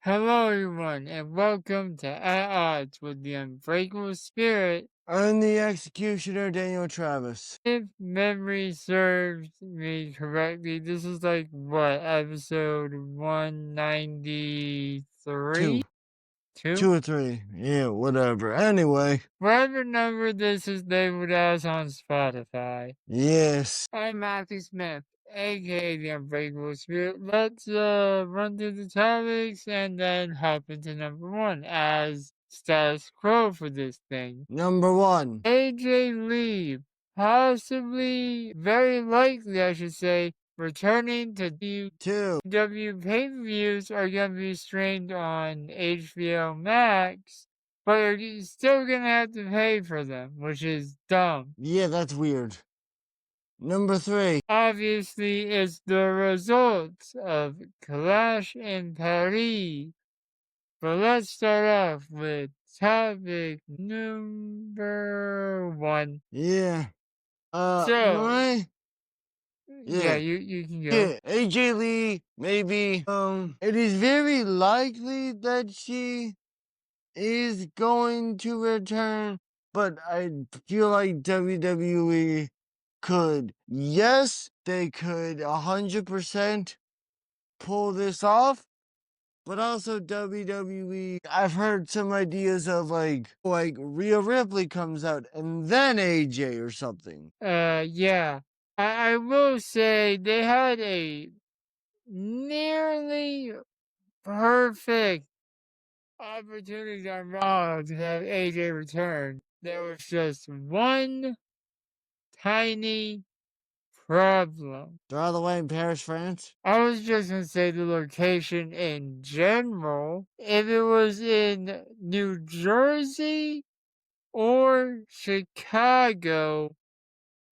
Hello, everyone, and welcome to At Odds with the Unbreakable Spirit. I'm the Executioner, Daniel Travis. If memory serves me correctly, this is like what, episode 193? Two. 2 or 3. Yeah, whatever. Anyway. Whatever number this is labeled as on Spotify. Yes. I'm Matthew Smith, aka the Unbreakable Spirit. Let's run through the topics and then hop into number one as status quo for this thing. Number 1. AJ Lee, possibly, very likely, I should say, returning to 2. WWE pay-per-views are going to be streamed on HBO MAX, but you're still going to have to pay for them, which is dumb. Yeah, that's weird. Number 3. Obviously, it's the results of Clash in Paris. But let's start off with topic number 1. Yeah. So, Yeah, you can go. Yeah, AJ Lee, maybe. It is very likely that she is going to return, but I feel like WWE could. Yes, they could 100% pull this off, but also WWE. I've heard some ideas of like Rhea Ripley comes out and then AJ or something. Yeah. I will say they had a nearly perfect opportunity on Raw to have AJ return. There was just one tiny problem. They're all the way in Paris, France. I was just gonna say the location in general. If it was in New Jersey or Chicago,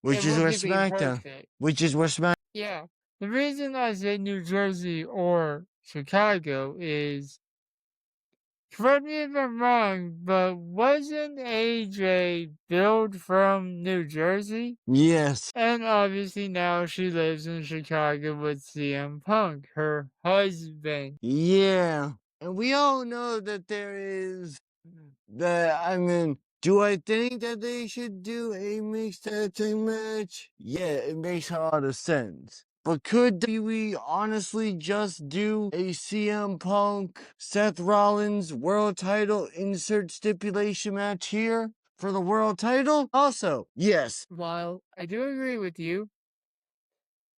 Which it is would where be SmackDown. perfect. Which is where SmackDown. Yeah. The reason I say New Jersey or Chicago is, correct me if I'm wrong, but wasn't AJ billed from New Jersey? Yes. And obviously now she lives in Chicago with CM Punk, her husband. Yeah. And we all know that there is do I think that they should do a mixed tag team match? Yeah, it makes a lot of sense. But could we honestly just do a CM Punk, Seth Rollins world title insert stipulation match here for the world title? Also, yes. While I do agree with you,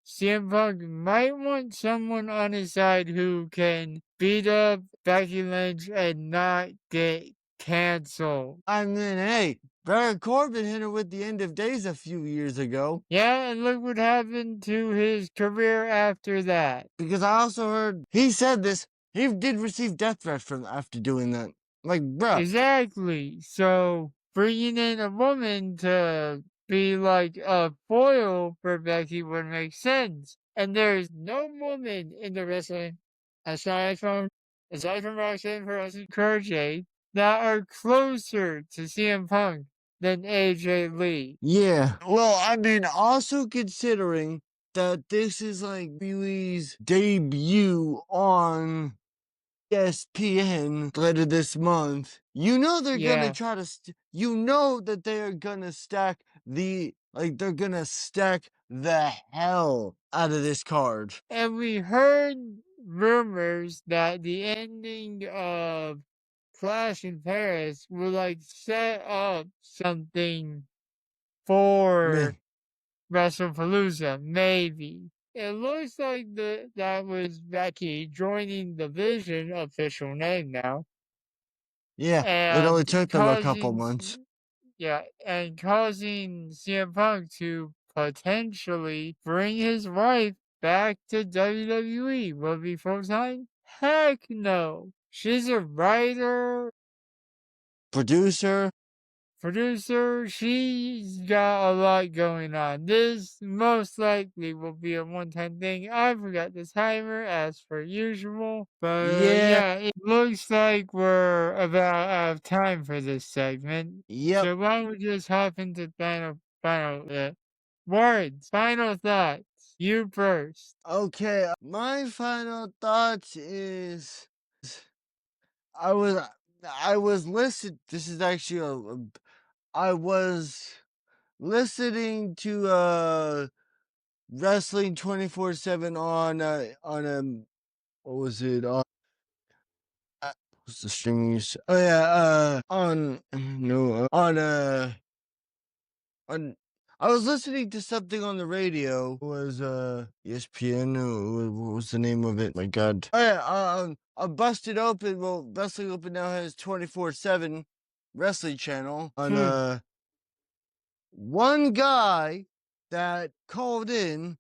CM Punk might want someone on his side who can beat up Becky Lynch and not get canceled. I mean, hey, Baron Corbin hit her with the end of days a few years ago. Yeah, and look what happened to his career after that. Because I also heard he said this. He did receive death threats from after doing that. Like, bruh. Exactly. So bringing in a woman to be like a foil for Becky would make sense. And there's no woman in the wrestling, aside from Roxanne Perez and Kurt that are closer to CM Punk than AJ Lee. Yeah. Well, I mean, also considering that this is like Lee's debut on ESPN later this month, you know they're gonna try to. You know that they are gonna stack they're gonna stack the hell out of this card. And we heard rumors that the ending of Clash in Paris will like set up something for WrestlePalooza, maybe. It looks like that was Becky joining the Vision, official name now. Yeah, it only took them a couple causing months. Yeah, and causing CM Punk to potentially bring his wife back to WWE. Will it be full time? Heck no. She's a writer, Producer. She's got a lot going on. This most likely will be a one-time thing. I forgot the timer as per usual. But yeah, it looks like we're about out of time for this segment. Yep. So why don't we just hop into words, final thoughts. You first. Okay, my final thoughts is I was I was listening. This is actually I was listening to wrestling 24/7 on what was it what's the streaming oh yeah on no on on I was listening to something on the radio. It was ESPN. What was the name of it? My God. Oh yeah, Busted Open. Well, Wrestling Open now has 24/7 wrestling channel on Hmm. one guy that called in.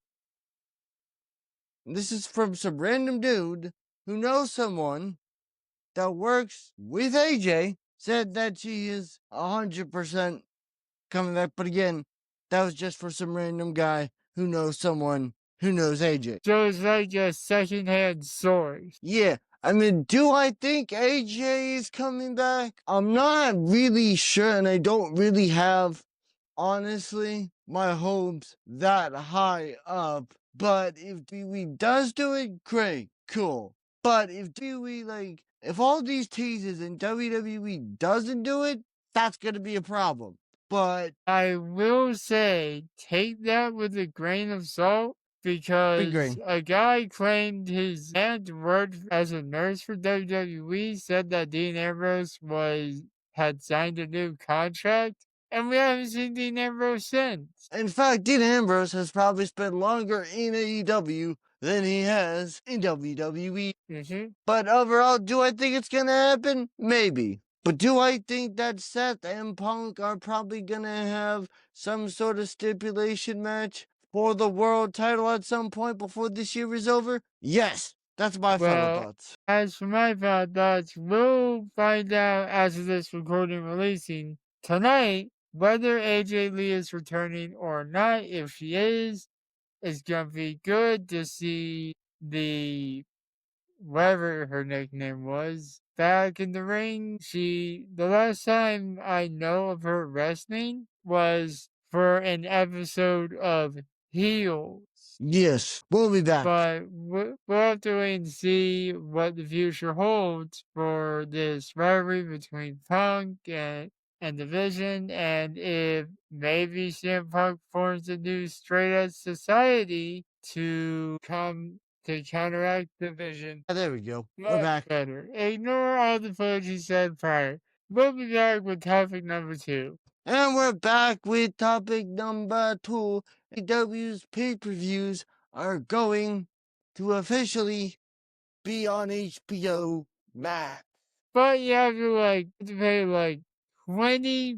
This is from some random dude who knows someone that works with AJ. Said that she is 100% coming back. But again, that was just for some random guy who knows someone who knows AJ. So it's like a secondhand source. Yeah. I mean, do I think AJ is coming back? I'm not really sure, and I don't really have, honestly, my hopes that high up. But if WWE does do it, great, cool. But if WWE, like, if all these teases and WWE doesn't do it, that's gonna be a problem. But I will say, take that with a grain of salt because agree. a guy claimed his aunt worked as a nurse for WWE, said that Dean Ambrose had signed a new contract, and we haven't seen Dean Ambrose since. In fact, Dean Ambrose has probably spent longer in AEW than he has in WWE. Mm-hmm. But overall, do I think it's gonna happen? Maybe. But do I think that Seth and Punk are probably gonna have some sort of stipulation match for the world title at some point before this year is over? Yes. That's my final Well, thoughts. as for my final thoughts, we'll find out after this recording releasing tonight whether AJ Lee is returning or not. If she is, it's gonna be good to see the whatever her nickname was back in the ring. The last time I know of her wrestling was for an episode of Heels. Yes, we'll be back. But we'll have to wait and see what the future holds for this rivalry between Punk and Division, and if maybe CM Punk forms a new straight edge society to counteract Division There we go. We're much back. better. Ignore all the footage he said prior. We'll be back with topic number 2. And we're back with topic number 2. AEW's pay-per-views are going to officially be on HBO Max. But you have to pay like $20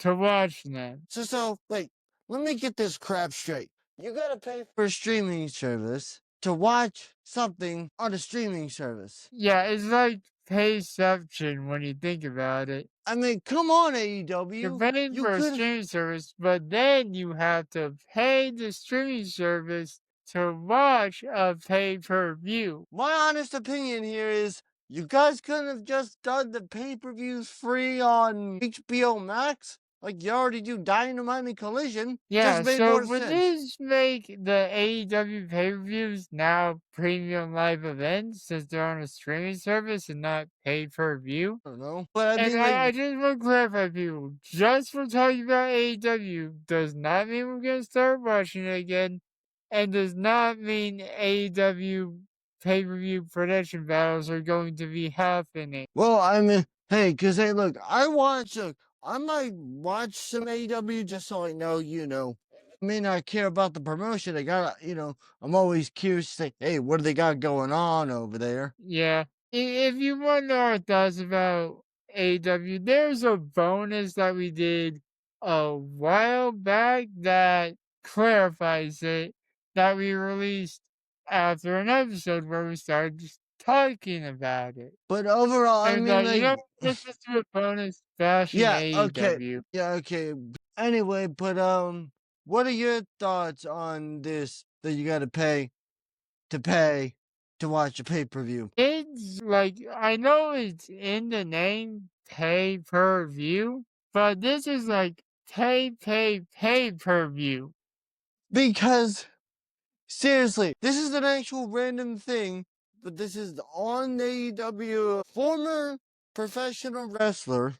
to watch them. So wait, let me get this crap straight. You gotta pay for a streaming service to watch something on a streaming service. Yeah, it's like payception when you think about it. I mean, come on, You're AEW. paying You for a could. streaming service, but then you have to pay the streaming service to watch a pay-per-view. My honest opinion here is you guys couldn't have just done the pay-per-views free on HBO Max like you already do Dynamite and Collision. Yeah, Just made so more would sense. this make the AEW pay-per-views now premium live events since they're on a streaming service and not pay-per-view? I don't know, but I And mean, I like, just want to clarify, people, just for talking about AEW does not mean we're going to start watching it again, and does not mean AEW pay-per-view prediction battles are going to be happening. well, I mean, hey, because hey, look, I might watch some AEW just so I know, I may not care about the promotion. I'm always curious to say, hey, what do they got going on over there? Yeah. If you want to know our thoughts about AEW, there's a bonus that we did a while back that clarifies it that we released after an episode where we started just talking about it. But overall, I And mean, you know, like, let's just do a bonus bashing yeah, okay. AEW. Yeah, okay. Anyway, but what are your thoughts on this that you gotta pay to watch a pay-per-view? It's like I know it's in the name pay per view, but this is like pay per view. Because seriously, this is an actual random thing but this is on AEW. Former professional wrestler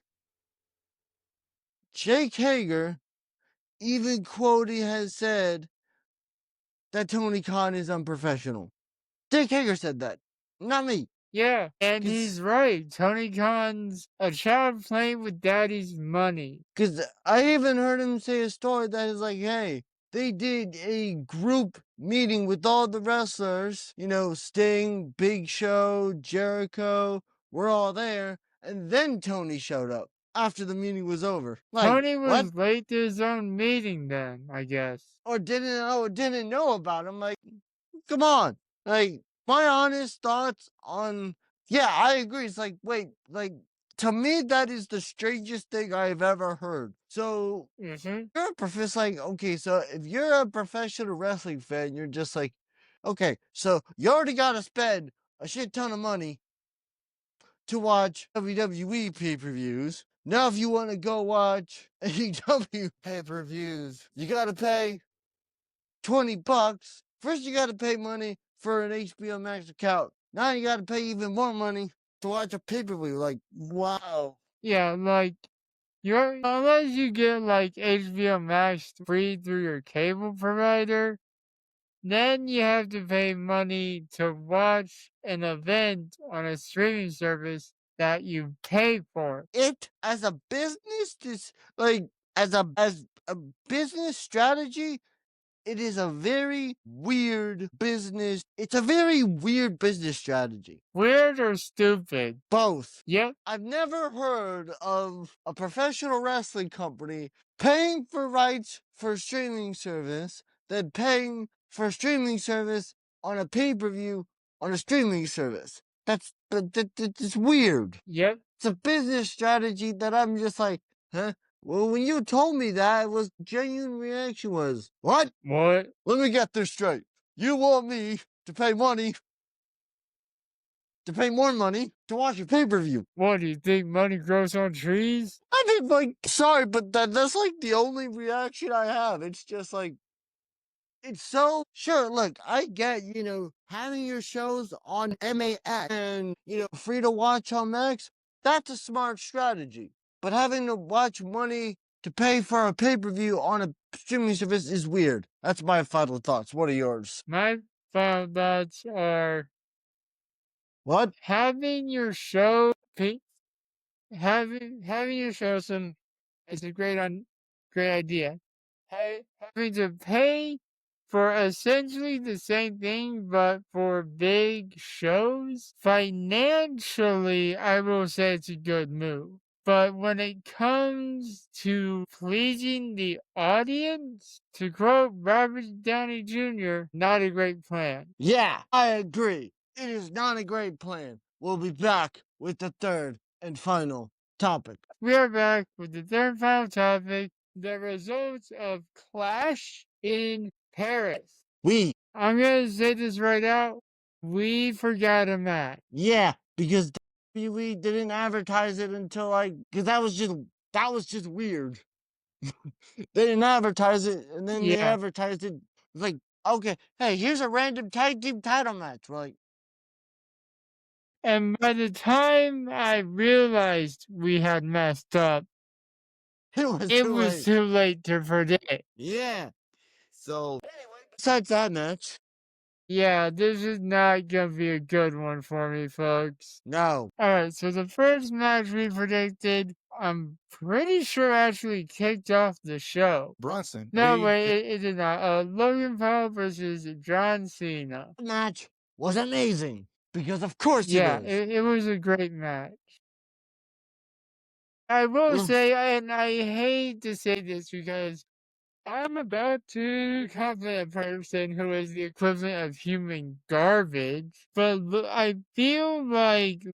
Jake Hager even quoted has said that Tony Khan is unprofessional. Jake Hager said that, not me. Yeah, and he's right. Tony Khan's a child playing with daddy's money. Because I even heard him say a story that is like, hey, they did a group meeting with all the wrestlers, Sting, Big Show, Jericho, we're all there. And then Tony showed up after the meeting was over. Like, Tony what? was late to his own meeting then, I guess. Or didn't know about him. Like, come on. Like, my honest thoughts on, yeah, I agree. It's like, wait, like, to me, that is the strangest thing I've ever heard. So, Mm-hmm. you're a like, okay, so if you're a professional wrestling fan, you're just like, okay, so you already got to spend a shit ton of money to watch WWE pay-per-views. Now, if you want to go watch AEW pay-per-views, you got to pay $20. First, you got to pay money for an HBO Max account. Now you got to pay even more money to watch a pay-per-view. Like, wow. Yeah, like unless you get like HBO Max free through your cable provider, then you have to pay money to watch an event on a streaming service that you pay for. It as a business, as a business strategy, it is a very weird business. It's a very weird business strategy. Weird or stupid? Both. Yep. I've never heard of a professional wrestling company paying for rights for a streaming service than paying for a streaming service on a pay-per-view on a streaming service. That's weird. Yep. It's a business strategy that I'm just like, huh? Well, when you told me that, it was genuine reaction was, what? What? Let me get this straight. You want me to pay more money to watch a pay-per-view. What, do you think money grows on trees? I mean, like, sorry, but that's like the only reaction I have. It's just like, it's so sure. Look, I get having your shows on MAX and free to watch on Max. That's a smart strategy. But having to watch money to pay for a pay-per-view on a streaming service is weird. That's my final thoughts. What are yours? My final thoughts are What? having your show having your show some is a great idea. Having to pay for essentially the same thing, but for big shows, financially, I will say it's a good move. But when it comes to pleasing the audience, to quote Robert Downey Jr., not a great plan. Yeah, I agree. It is not a great plan. We'll be back with the third and final topic. We are back with the third and final topic, the results of Clash in Paris. I'm going to say this right out. We forgot a match. Yeah, because WWE didn't advertise it until because that was just weird. They didn't advertise it, and then they advertised it. It's like, okay, hey, here's a random tag team title match. We're like, and by the time I realized we had messed up, it was too late to predict. Yeah. So anyway, besides that match, yeah, this is not gonna be a good one for me, folks. No. Alright, so the first match we predicted, I'm pretty sure actually kicked off the show. Bronson. No, wait, it did not. Logan Paul versus John Cena. The match was amazing because of course Yeah, it is. it was a great match. I will say, and I hate to say this because I'm about to compliment a person who is the equivalent of human garbage, but I feel like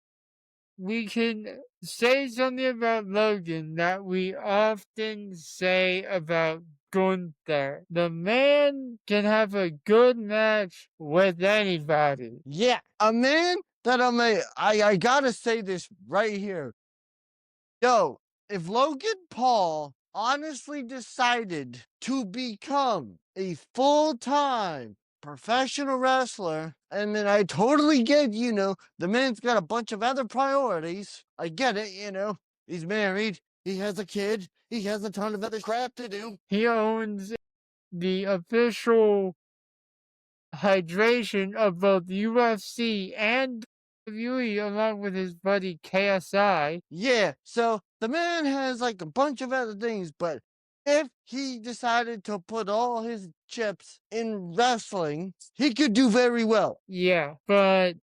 we can say something about Logan that we often say about Gunther. The man can have a good match with anybody. Yeah, a man that I gotta say this right here. Yo, if Logan Paul honestly decided to become a full-time professional wrestler, And then I totally get, the man's got a bunch of other priorities. I get it, He's married, he has a kid, he has a ton of other crap to do. He owns the official hydration of both UFC and WWE along with his buddy KSI. Yeah, so the man has like a bunch of other things, but if he decided to put all his chips in wrestling, he could do very well. Yeah, but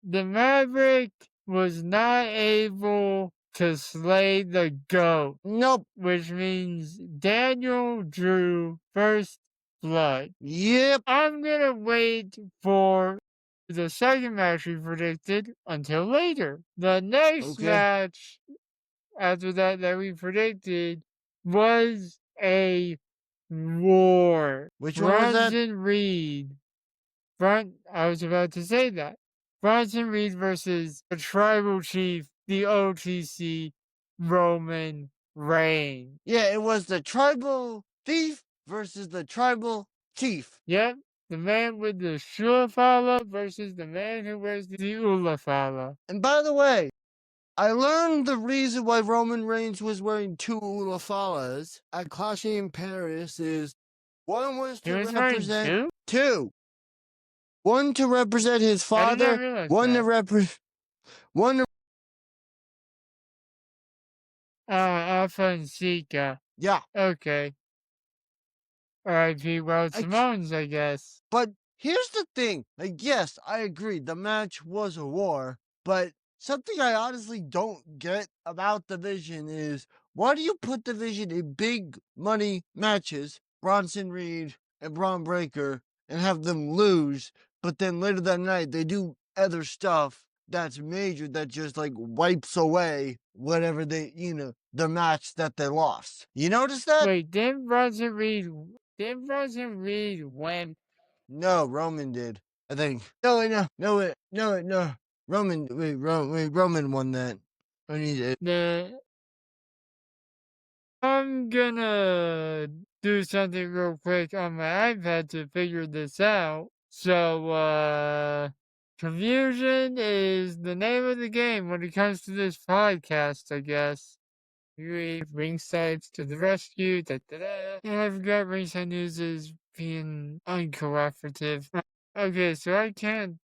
the Maverick was not able to slay the GOAT. Nope. Which means Daniel drew first blood. Yep. I'm gonna wait for the second match we predicted until later. The next match after that we predicted was a war. Which one was that? Bronson Reed. I was about to say that. Bronson Reed versus the tribal chief, the OTC, Roman Reigns. Yeah, it was the tribal thief versus the tribal chief. Yep, the man with the Shulafala versus the man who wears the Ulafala. And by the way, I learned the reason why Roman Reigns was wearing two Ulafalas at Clash in Paris is one was to represent two. One to represent his father, one to represent Alpha and Sika. Yeah. Okay. R.I.P. World Simone's, I guess. But here's the thing. Like, yes, I agree. The match was a war, but something I honestly don't get about Division is why do you put Division in big money matches, Bronson Reed and Braun Breaker, and have them lose, but then later that night they do other stuff that's major that just like wipes away whatever they, the match that they lost. You notice that? Wait, didn't Bronson Reed win? No, Roman did. I think. No. Roman won that. I'm gonna do something real quick on my iPad to figure this out. So, confusion is the name of the game when it comes to this podcast, I guess. Ringside's to the rescue. And I forgot Ringside News is being uncooperative. Okay, so I can't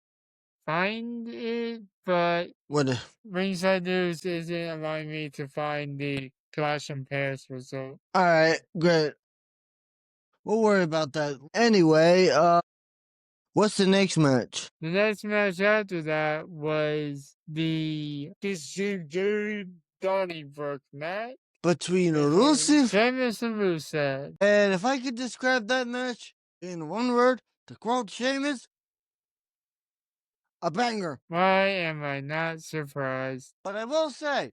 find it, but Ringside News isn't allowing me to find the Clash in Paris result. Alright, great. We'll worry about that. Anyway, what's the next match? The next match after that was the Donnybrook match between Rusev, Sheamus, and Rusev. And if I could describe that match in one word, to quote Sheamus, a banger. Why am I not surprised? But I will say,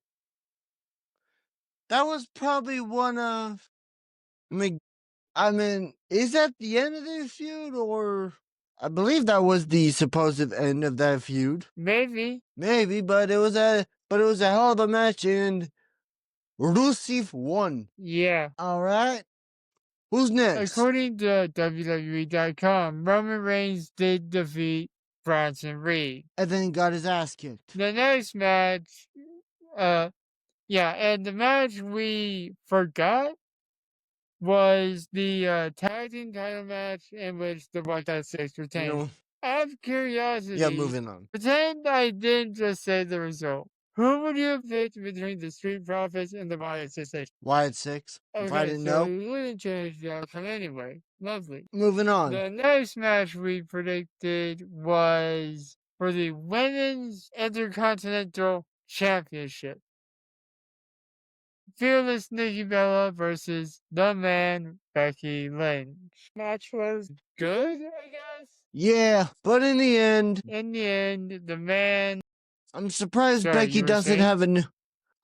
that was probably one of, I mean, is that the end of the feud, or I believe that was the supposed end of that feud. Maybe, but it was a hell of a match, and Rusev won. Yeah. All right. Who's next? According to WWE.com, Roman Reigns did defeat Bronson Reed. And then he got his ass kicked. The next match, and the match we forgot was the tag team title match in which the 1.6 retained. Out of curiosity, moving on. Pretend I didn't just say the result. Who would you have picked between the Street Profits and the Wyatt 6? Wyatt 6. Okay, if I didn't know. We wouldn't change the outcome anyway. Lovely. Moving on. The next match we predicted was for the Women's Intercontinental Championship. Fearless Nikki Bella versus the man Becky Lynch. Match was good, I guess. Yeah, but in the end, the man. I'm surprised Becky doesn't have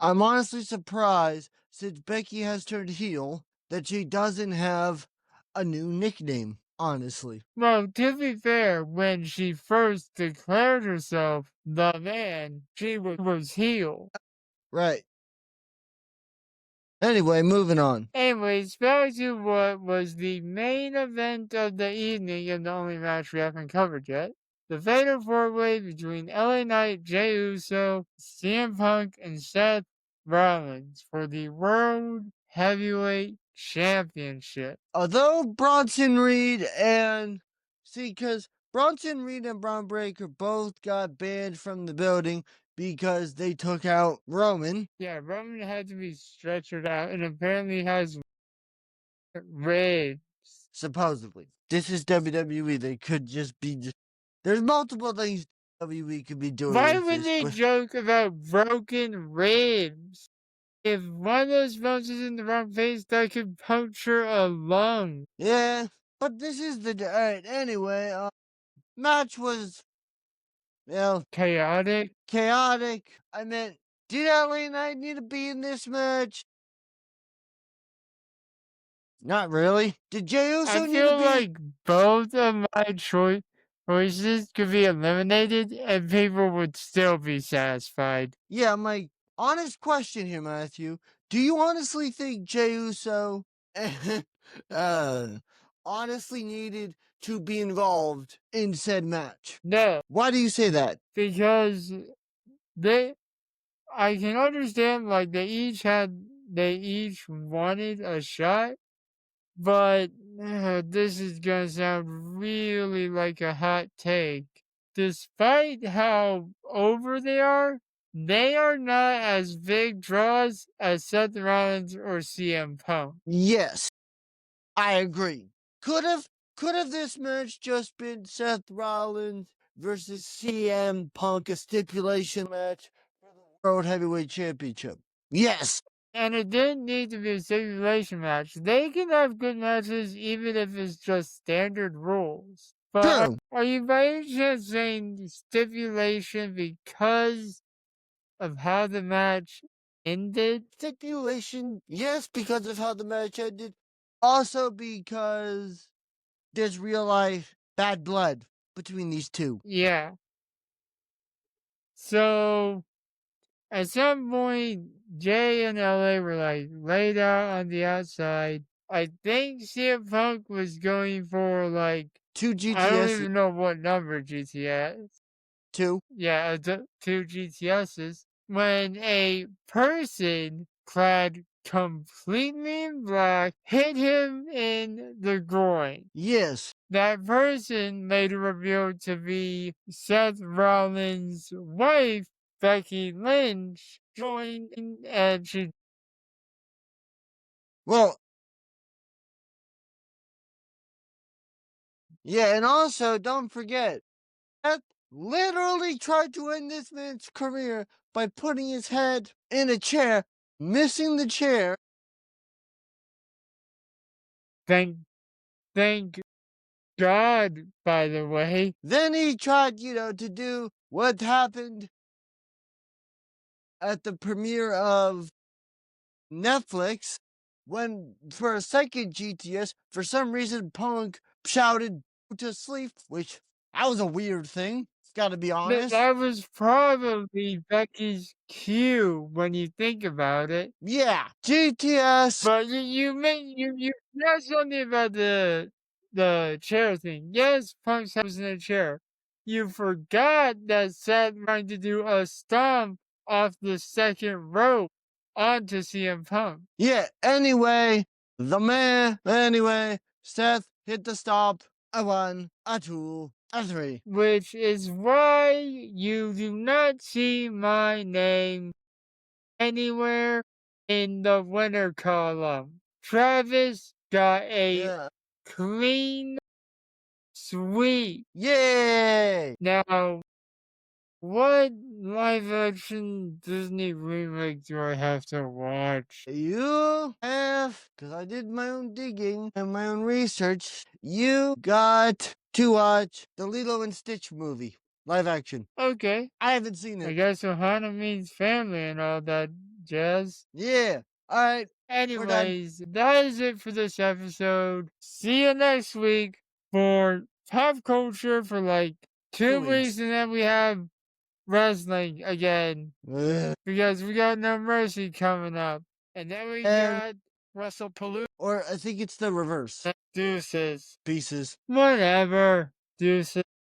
I'm honestly surprised, since Becky has turned heel, that she doesn't have a new nickname, honestly. Well, to be fair, when she first declared herself the man, she was heel. Right. Anyway, moving on. Anyways, back to what was the main event of the evening and the only match we haven't covered yet. The Fatal 4-Way between LA Knight, Jey Uso, CM Punk, and Seth Rollins for the World Heavyweight Championship. Although Bronson Reed and because Bronson Reed and Braun Breaker both got banned from the building because they took out Roman. Yeah, Roman had to be stretchered out and apparently has ribs. Supposedly. This is WWE. They could just be. There's multiple things WWE could be doing. Why with would this, they but joke about broken ribs? If one of those bones is in the wrong place, that could puncture a lung. yeah, but this is the alright. Anyway, match was Chaotic. chaotic. I meant, did LA Knight need to be in this match? Not really. Did Jey Uso I need to feel be? like both of my choices could be eliminated and people would still be satisfied. Yeah, my honest question here, Matthew. Do you honestly think Jey Uso uh, honestly needed to be involved in said match? No, Why do you say that? because they I can understand like they each wanted a shot, but this is gonna sound really like a hot take. Despite how over they are not as big draws as Seth Rollins or CM Punk. Yes, I agree. Could have this match just been Seth Rollins versus CM Punk, a stipulation match for the World Heavyweight Championship? Yes. And it didn't need to be a stipulation match. They can have good matches even if it's just standard rules. But True. are you by any chance saying stipulation because of how the match ended? Stipulation, yes, because of how the match ended. Also because there's real life bad blood between these two. Yeah. So at some point, Jay and LA were like laid out on the outside. I think CM Punk was going for like Two I don't GTS, even know what number GTS. two. Yeah, two GTSs. When a person clad completely in black hit him in the groin. Yes. That person later revealed to be Seth Rollins' wife, Becky Lynch, joined and she Well, yeah, and also don't forget, Seth literally tried to end this man's career by putting his head in a chair, missing the chair. thank thank God, by the way. Then he tried, to do what happened at the premiere of Netflix when, for a second GTS, for some reason, Punk shouted to sleep, which that was a weird thing. Gotta be honest. That was probably Becky's cue when you think about it. Yeah, GTS. But you said something about the chair thing. Yes, Punk's was in a chair. You forgot that Seth wanted to do a stomp off the second rope onto CM Punk. Yeah, anyway, Seth hit the stop. A 1, a 2, a 3. Which is why you do not see my name anywhere in the winner column. Travis got a Yeah. clean sweep. Yay! Now, what live action Disney remake do I have to watch? You have, because I did my own digging and my own research, you got to watch the Lilo and Stitch movie, live action. Okay, I haven't seen I it. guess Ohana means family and all that jazz. Yeah. All right. Anyways, that is it for this episode. See you next week for pop culture for like 2 weeks, and then we have wrestling again Ugh. because we got No Mercy coming up. And then we And got WrestlePalooza. or I think it's the reverse. Deuces. Pieces. Whatever. Deuces.